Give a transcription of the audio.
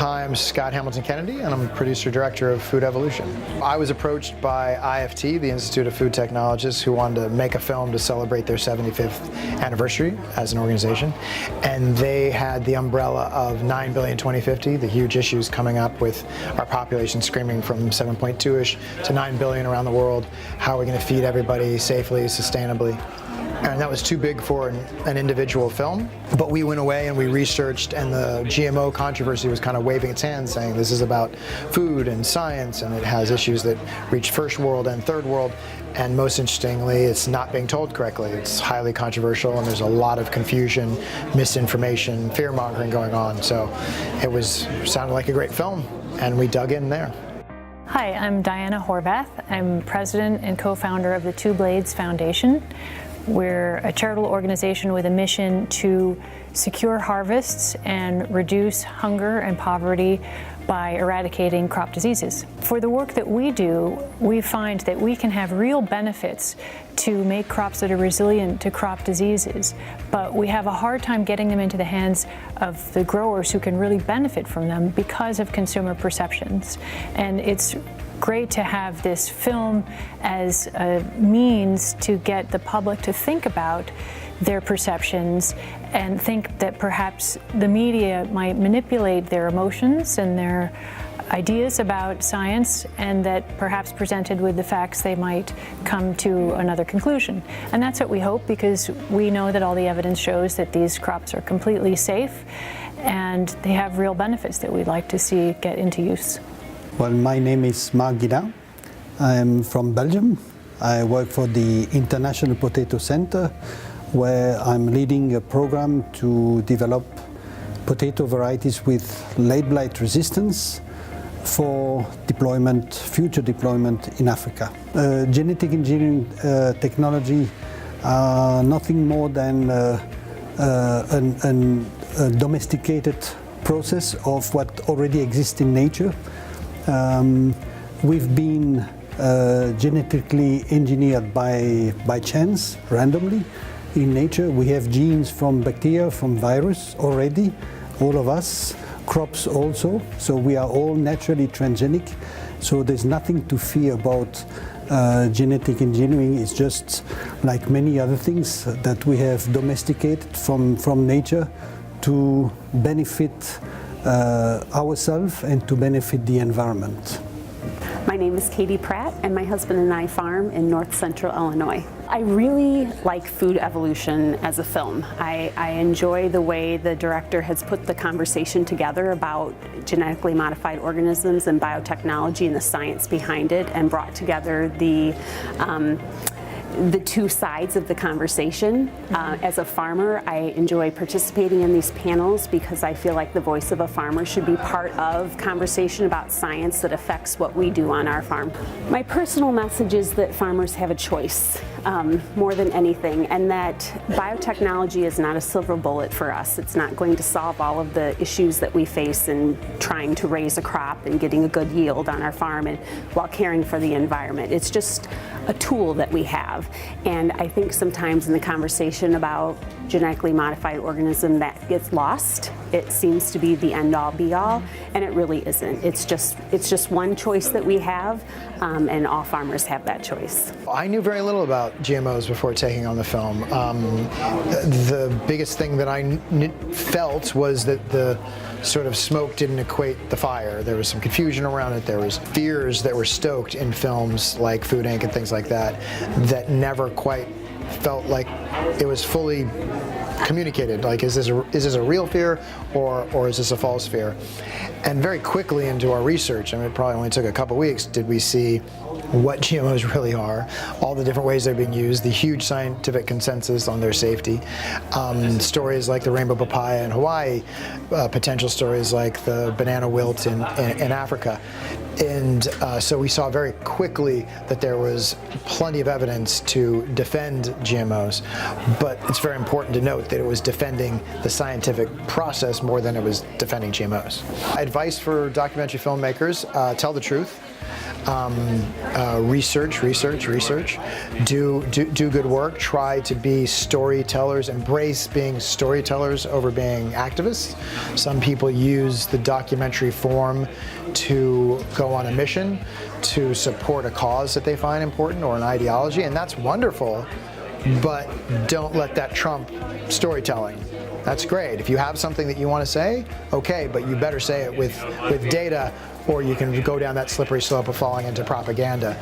Hi, I'm Scott Hamilton Kennedy, and I'm producer-director of Food Evolution. I was approached by IFT, the Institute of Food Technologists, who wanted to make a film to celebrate their 75th anniversary as an organization. And they had the umbrella of 9 billion 2050, the huge issues coming up with our population screaming from 7.2-ish to 9 billion around the world. How are we going to feed everybody safely, sustainably? And that was too big for an individual film. But we went away and we researched, and the GMO controversy was kind of waving its hand, saying this is about food and science, and it has issues that reach first world and third world. And most interestingly, it's not being told correctly. It's highly controversial, and there's a lot of confusion, misinformation, fear-mongering going on. So it sounded like a great film, and we dug in there. Hi, I'm Diana Horvath. I'm president and co-founder of the 2Blades Foundation. We're a charitable organization with a mission to secure harvests and reduce hunger and poverty by eradicating crop diseases. For the work that we do, we find that we can have real benefits to make crops that are resilient to crop diseases, but we have a hard time getting them into the hands of the growers who can really benefit from them because of consumer perceptions. And it's great to have this film as a means to get the public to think about their perceptions and think that perhaps the media might manipulate their emotions and their ideas about science, and that perhaps presented with the facts they might come to another conclusion. And that's what we hope, because we know that all the evidence shows that these crops are completely safe and they have real benefits that we'd like to see get into use. Well, my name is Magda. I'm from Belgium. I work for the International Potato Center, where I'm leading a program to develop potato varieties with late blight resistance for deployment, future deployment in Africa. Genetic engineering technology are nothing more than a domesticated process of what already exists in nature. We've been genetically engineered by chance, randomly. In nature, we have genes from bacteria, from virus already, all of us, crops also, so we are all naturally transgenic. So there's nothing to fear about genetic engineering. It's just like many other things that we have domesticated from nature to benefit ourselves and to benefit the environment. My name is Pratt, and my husband and I farm in north central Illinois. I really like Food Evolution as a film. I enjoy the way the director has put the conversation together about genetically modified organisms and biotechnology and the science behind it, and brought together the two sides of the conversation. As a farmer, I enjoy participating in these panels because I feel like the voice of a farmer should be part of conversation about science that affects what we do on our farm. My personal message is that farmers have a choice more than anything, and that biotechnology is not a silver bullet for us. It's not going to solve all of the issues that we face in trying to raise a crop and getting a good yield on our farm and while caring for the environment. It's just a tool that we have. And I think sometimes in the conversation about genetically modified organism that gets lost. It seems to be the end-all be-all, and it really isn't. It's just one choice that we have, and all farmers have that choice. I knew very little about GMOs before taking on the film. The biggest thing that I felt was that the sort of smoke didn't equate the fire. There was some confusion around it. There was fears that were stoked in films like Food Inc. and things like that that never quite felt like it was fully communicated. Like, is this a real fear or is this a false fear? And very quickly into our research, I mean, it probably only took a couple weeks, did we see what GMOs really are, all the different ways they're being used, the huge scientific consensus on their safety, stories like the rainbow papaya in Hawaii, potential stories like the banana wilt in Africa. And so we saw very quickly that there was plenty of evidence to defend GMOs, but it's very important to note that it was defending the scientific process more than it was defending GMOs. Advice for documentary filmmakers: tell the truth. research, do good work, try to be storytellers, embrace being storytellers over being activists. Some people use the documentary form to go on a mission, to support a cause that they find important or an ideology, and that's wonderful, but don't let that trump storytelling. That's great. If you have something that you want to say, okay, but you better say it with data, or you can go down that slippery slope of falling into propaganda.